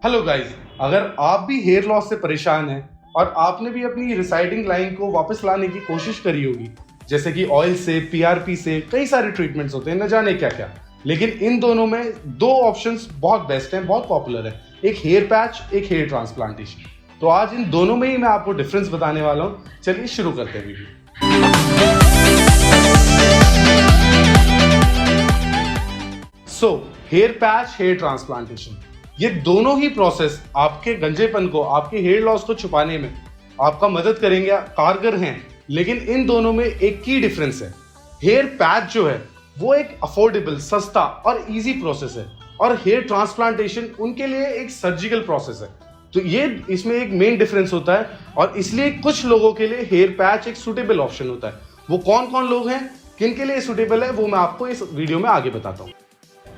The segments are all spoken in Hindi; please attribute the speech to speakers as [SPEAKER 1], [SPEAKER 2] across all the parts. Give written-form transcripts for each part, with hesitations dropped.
[SPEAKER 1] हेलो गाइस, अगर आप भी हेयर लॉस से परेशान हैं और आपने भी अपनी रिसाइडिंग लाइन को वापस लाने की कोशिश करी होगी, जैसे कि ऑयल से, पीआरपी से, कई सारे ट्रीटमेंट्स होते हैं, न जाने क्या क्या, लेकिन इन दोनों में दो ऑप्शंस बहुत बेस्ट हैं, बहुत पॉपुलर है, एक हेयर पैच, एक हेयर ट्रांसप्लांटेशन। तो आज इन दोनों में ही मैं आपको डिफरेंस बताने वाला हूँ। चलिए शुरू करते हैं video. Hair patch, hair transplantation, ये दोनों ही प्रोसेस आपके गंजेपन को, आपके हेयर लॉस को छुपाने में आपका मदद करेंगे, कारगर हैं। लेकिन इन दोनों में एक की डिफरेंस है। हेयर पैच जो है वो एक अफोर्डेबल, सस्ता और इजी प्रोसेस है, और हेयर ट्रांसप्लांटेशन उनके लिए एक सर्जिकल प्रोसेस है। तो ये इसमें एक मेन डिफरेंस होता है, और इसलिए कुछ लोगों के लिए हेयर पैच एक सुटेबल ऑप्शन होता है। वो कौन कौन लोग हैं, किन के लिए सुटेबल है, वो मैं आपको इस वीडियो में आगे बताता हूँ।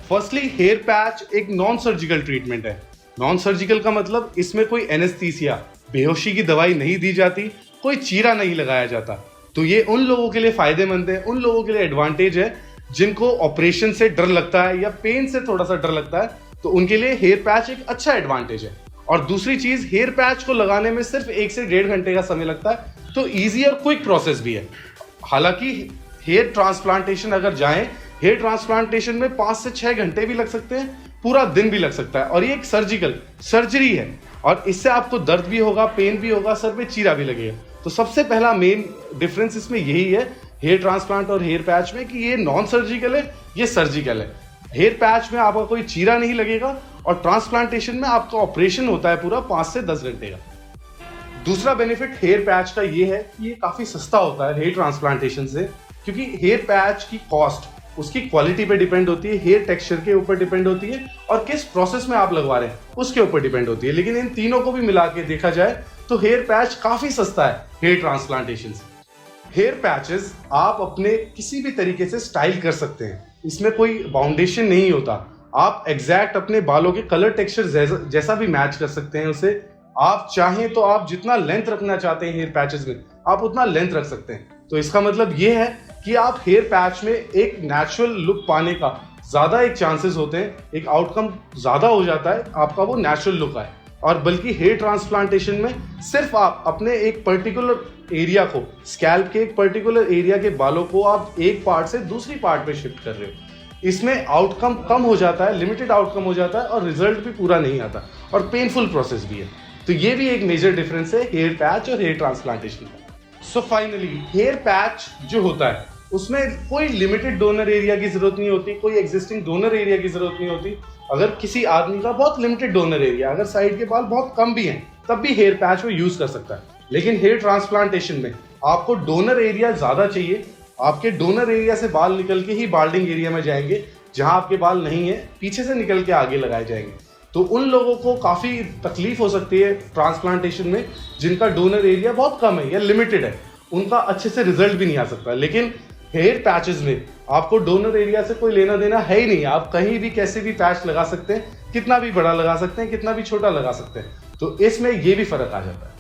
[SPEAKER 1] फर्स्टली, हेयर पैच एक नॉन सर्जिकल ट्रीटमेंट है। नॉन सर्जिकल का मतलब इसमें कोई एनेस्थीसिया, बेहोशी की दवाई नहीं दी जाती, कोई चीरा नहीं लगाया जाता। तो ये उन लोगों के लिए फायदेमंद है, उन लोगों के लिए एडवांटेज है जिनको ऑपरेशन से डर लगता है या पेन से थोड़ा सा डर लगता है, तो उनके लिए हेयर पैच एक अच्छा एडवांटेज है। और दूसरी चीज, हेयर पैच को लगाने में सिर्फ 1 से 1.5 घंटे का समय लगता है, तो ईजी और क्विक प्रोसेस भी है। हालांकि हेयर ट्रांसप्लांटेशन अगर जाएं, हेयर ट्रांसप्लांटेशन में 5 से 6 घंटे भी लग सकते हैं, पूरा दिन भी लग सकता है, और ये एक सर्जरी है, और इससे आपको दर्द भी होगा, पेन भी होगा, सर पे चीरा भी लगेगा। तो सबसे पहला मेन डिफरेंस इसमें यही है हेयर ट्रांसप्लांट और हेयर पैच में, कि ये नॉन सर्जिकल है, ये सर्जिकल है। हेयर पैच में आपका कोई चीरा नहीं लगेगा, और ट्रांसप्लांटेशन में आपका ऑपरेशन होता है पूरा 5 से 10 घंटे का। दूसरा बेनिफिट हेयर पैच का ये है कि ये काफी सस्ता होता है हेयर ट्रांसप्लांटेशन से, क्योंकि हेयर पैच की कॉस्ट उसकी क्वालिटी पे डिपेंड होती है, हेयर टेक्सचर के ऊपर डिपेंड होती है, और किस प्रोसेस में आप लगवा रहे हैं उसके ऊपर डिपेंड होती है। लेकिन इन तीनों को भी मिला के देखा जाए तो हेयर पैच काफी सस्ता है हेयर ट्रांसप्लांटेशन से। हेयर पैचेस आप अपने किसी भी तरीके से स्टाइल कर सकते हैं, इसमें कोई बाउंडेशन नहीं होता। आप एग्जैक्ट अपने बालों के कलर टेक्सचर जैसा भी मैच कर सकते हैं उसे। आप चाहें तो आप जितना लेंथ रखना चाहते हैं हेयर पैचेस में, आप उतना लेंथ रख सकते हैं। तो इसका मतलब ये है कि आप हेयर पैच में एक नेचुरल लुक पाने का ज्यादा एक चांसेस होते हैं, एक आउटकम ज्यादा हो जाता है आपका, वो नेचुरल लुक आए। और बल्कि हेयर ट्रांसप्लांटेशन में सिर्फ आप अपने एक पर्टिकुलर एरिया को, स्कैल्प के एक पर्टिकुलर एरिया के बालों को आप एक पार्ट से दूसरी पार्ट पे शिफ्ट कर रहे हो। इसमें आउटकम कम हो जाता है, लिमिटेड आउटकम हो जाता है, और रिजल्ट भी पूरा नहीं आता, और पेनफुल प्रोसेस भी है। तो ये भी एक मेजर डिफरेंस है हेयर पैच और हेयर ट्रांसप्लांटेशन का। सो फाइनली, हेयर पैच जो होता है उसमें कोई लिमिटेड डोनर एरिया की जरूरत नहीं होती, कोई एग्जिस्टिंग डोनर एरिया की जरूरत नहीं होती। अगर किसी आदमी का बहुत लिमिटेड डोनर एरिया, अगर साइड के बाल बहुत कम भी हैं, तब भी हेयर पैच वो यूज कर सकता है। लेकिन हेयर ट्रांसप्लांटेशन में आपको डोनर एरिया ज्यादा चाहिए। आपके डोनर एरिया से बाल निकल के ही बाल्डिंग एरिया में जाएंगे, जहां आपके बाल नहीं है पीछे से निकल के आगे लगाए जाएंगे। तो उन लोगों को काफी तकलीफ हो सकती है ट्रांसप्लांटेशन में, जिनका डोनर एरिया बहुत कम है या लिमिटेड है, उनका अच्छे से रिजल्ट भी नहीं आ सकता। लेकिन हेयर पैचेस में आपको डोनर एरिया से कोई लेना देना है ही नहीं, आप कहीं भी कैसे भी पैच लगा सकते हैं, कितना भी बड़ा लगा सकते हैं, कितना भी छोटा लगा सकते हैं। तो इसमें ये भी फर्क आ जाता है।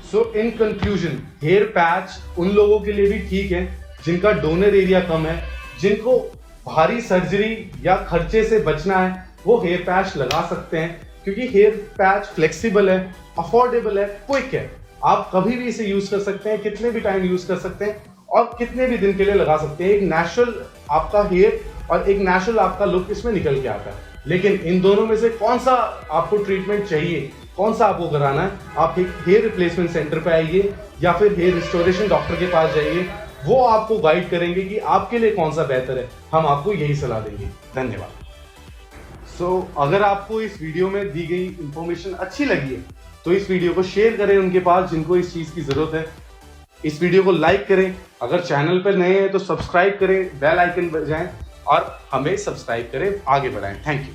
[SPEAKER 1] सो इन कंक्लूजन, हेयर पैच उन लोगों के लिए भी ठीक है जिनका डोनर एरिया कम है, जिनको भारी सर्जरी या खर्चे से बचना है, वो हेयर पैच लगा सकते हैं, क्योंकि हेयर पैच फ्लेक्सिबल है, अफोर्डेबल है, क्विक है। आप कभी भी इसे यूज कर सकते हैं, कितने भी टाइम यूज कर सकते हैं, और कितने भी दिन के लिए लगा सकते हैं। एक नेचुरल आपका हेयर और एक नेचुरल आपका लुक इसमें निकल के आता है। लेकिन इन दोनों में से कौन सा आपको ट्रीटमेंट चाहिए, कौन सा आपको कराना है, आप एक हेयर रिप्लेसमेंट सेंटर पे आइए या फिर हेयर रिस्टोरेशन डॉक्टर के पास जाइए, वो आपको गाइड करेंगे कि आपके लिए कौन सा बेहतर है। हम आपको यही सलाह देंगे। धन्यवाद। अगर आपको इस वीडियो में दी गई इंफॉर्मेशन अच्छी लगी है, तो इस वीडियो को शेयर करें उनके पास जिनको इस चीज की जरूरत है। इस वीडियो को लाइक करें, अगर चैनल पर नए हैं तो सब्सक्राइब करें, बेल आइकन बजाएं, और हमें सब्सक्राइब करें, आगे बढ़ाएं। Thank you.